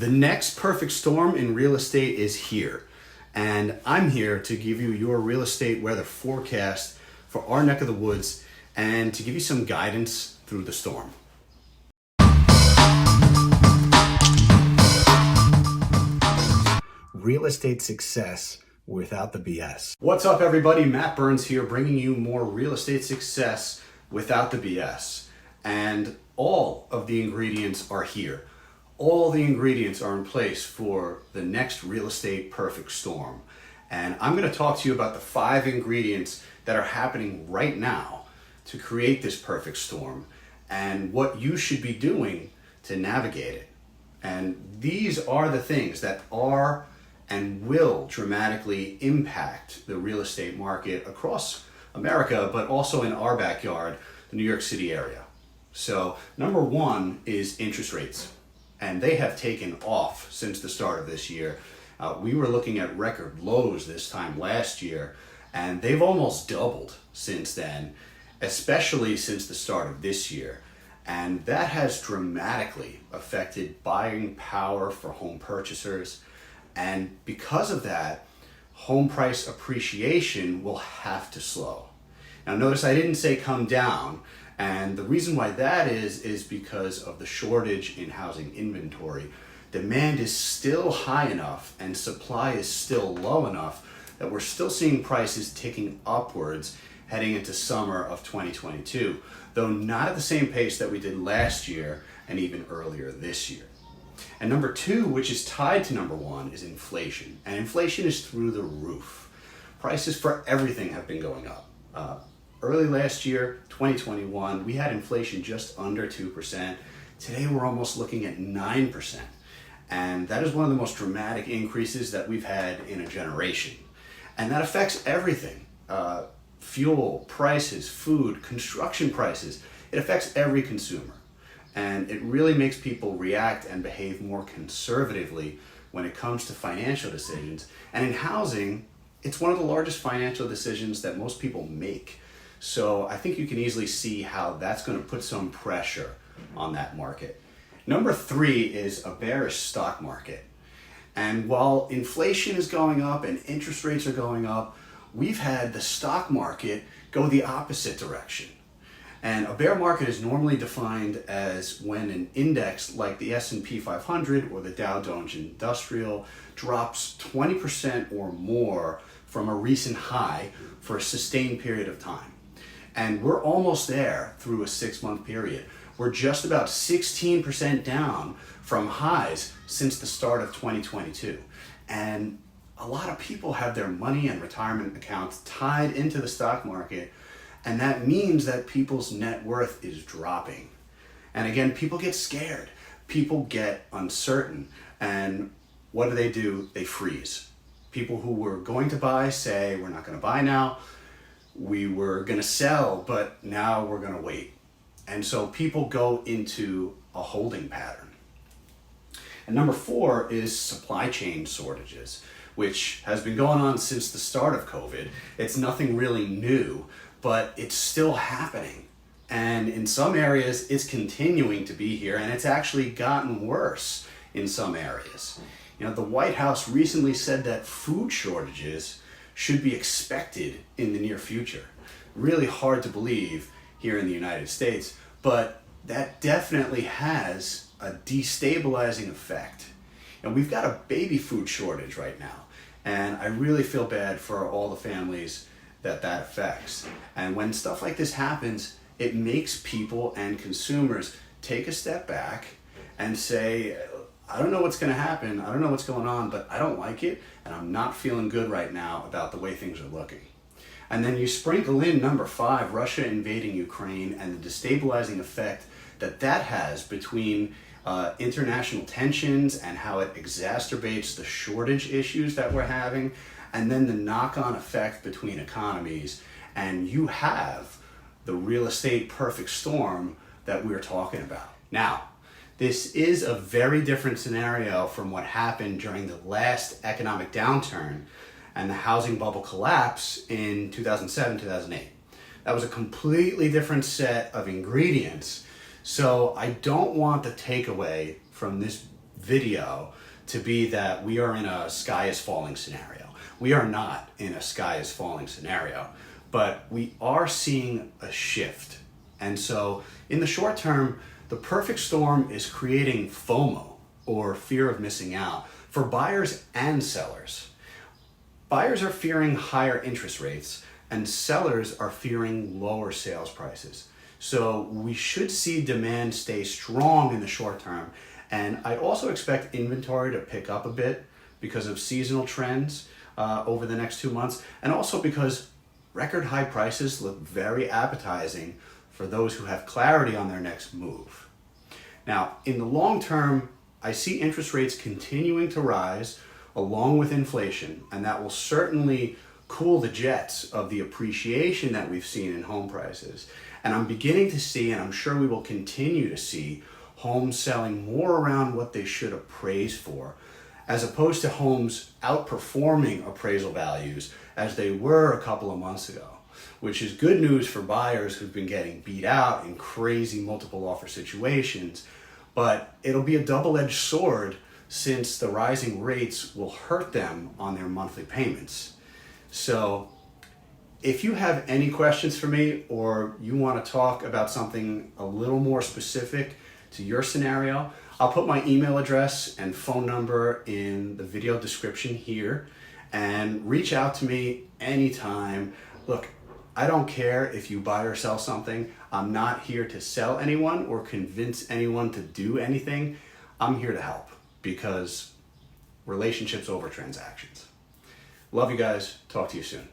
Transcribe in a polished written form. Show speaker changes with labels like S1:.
S1: The next perfect storm in real estate is here, and I'm here to give you your real estate weather forecast for our neck of the woods and to give you some guidance through the storm. Real estate success without the BS. What's up, everybody? Matt Burns here, bringing you more real estate success without the BS. And all of the ingredients are here. All the ingredients are in place for the next real estate perfect storm. And I'm going to talk to you about the 5 ingredients that are happening right now to create this perfect storm and what you should be doing to navigate it. And these are the things that are and will dramatically impact the real estate market across America, but also in our backyard, the New York City area. So number 1 is interest rates. And they have taken off since the start of this year. We were looking at record lows this time last year, and they've almost doubled since then, especially since the start of this year. And that has dramatically affected buying power for home purchasers. And because of that, home price appreciation will have to slow. Now notice I didn't say come down. And the reason why that is because of the shortage in housing inventory. Demand is still high enough and supply is still low enough that we're still seeing prices ticking upwards heading into summer of 2022, though not at the same pace that we did last year and even earlier this year. And number 2, which is tied to number 1, is inflation. And inflation is through the roof. Prices for everything have been going up. Early last year, 2021, we had inflation just under 2%. Today, we're almost looking at 9%. And that is one of the most dramatic increases that we've had in a generation. And that affects everything. Fuel, prices, food, construction prices. It affects every consumer. And it really makes people react and behave more conservatively when it comes to financial decisions. And in housing, it's one of the largest financial decisions that most people make. So I think you can easily see how that's going to put some pressure on that market. Number 3 is a bearish stock market. And while inflation is going up and interest rates are going up, we've had the stock market go the opposite direction. And a bear market is normally defined as when an index like the S&P 500 or the Dow Jones Industrial drops 20% or more from a recent high for a sustained period of time. And we're almost there through a 6-month period. We're just about 16% down from highs since the start of 2022. And a lot of people have their money and retirement accounts tied into the stock market. And that means that people's net worth is dropping. And again, people get scared. People get uncertain. And what do? They freeze. People who were going to buy say, we're not going to buy now. We were going to sell, but now we're going to wait. And so people go into a holding pattern. And number 4 is supply chain shortages, which has been going on since the start of COVID. It's nothing really new, but it's still happening. And in some areas, it's continuing to be here, and it's actually gotten worse in some areas. You know, the White House recently said that food shortages should be expected in the near future. Really hard to believe here in the United States, but that definitely has a destabilizing effect. And we've got a baby food shortage right now, and I really feel bad for all the families that affects. And when stuff like this happens, it makes people and consumers take a step back and say, I don't know what's going to happen. I don't know what's going on, but I don't like it. And I'm not feeling good right now about the way things are looking. And then you sprinkle in number 5, Russia invading Ukraine and the destabilizing effect that has between international tensions and how it exacerbates the shortage issues that we're having. And then the knock-on effect between economies. And you have the real estate perfect storm that we're talking about. Now, this is a very different scenario from what happened during the last economic downturn and the housing bubble collapse in 2007, 2008. That was a completely different set of ingredients. So I don't want the takeaway from this video to be that we are in a sky is falling scenario. We are not in a sky is falling scenario, but we are seeing a shift. And so in the short term, the perfect storm is creating FOMO, or fear of missing out, for buyers and sellers. Buyers are fearing higher interest rates and sellers are fearing lower sales prices. So we should see demand stay strong in the short term. And I also expect inventory to pick up a bit because of seasonal trends over the next 2 months, and also because record high prices look very appetizing for those who have clarity on their next move. Now, in the long term, I see interest rates continuing to rise along with inflation, and that will certainly cool the jets of the appreciation that we've seen in home prices. And I'm beginning to see, and I'm sure we will continue to see, homes selling more around what they should appraise for, as opposed to homes outperforming appraisal values as they were a couple of months ago, which is good news for buyers who've been getting beat out in crazy multiple offer situations. But it'll be a double-edged sword since the rising rates will hurt them on their monthly payments. So if you have any questions for me, or you want to talk about something a little more specific to your scenario, I'll put my email address and phone number in the video description here, and reach out to me anytime. Look, I don't care if you buy or sell something. I'm not here to sell anyone or convince anyone to do anything. I'm here to help, because relationships over transactions. Love you guys. Talk to you soon.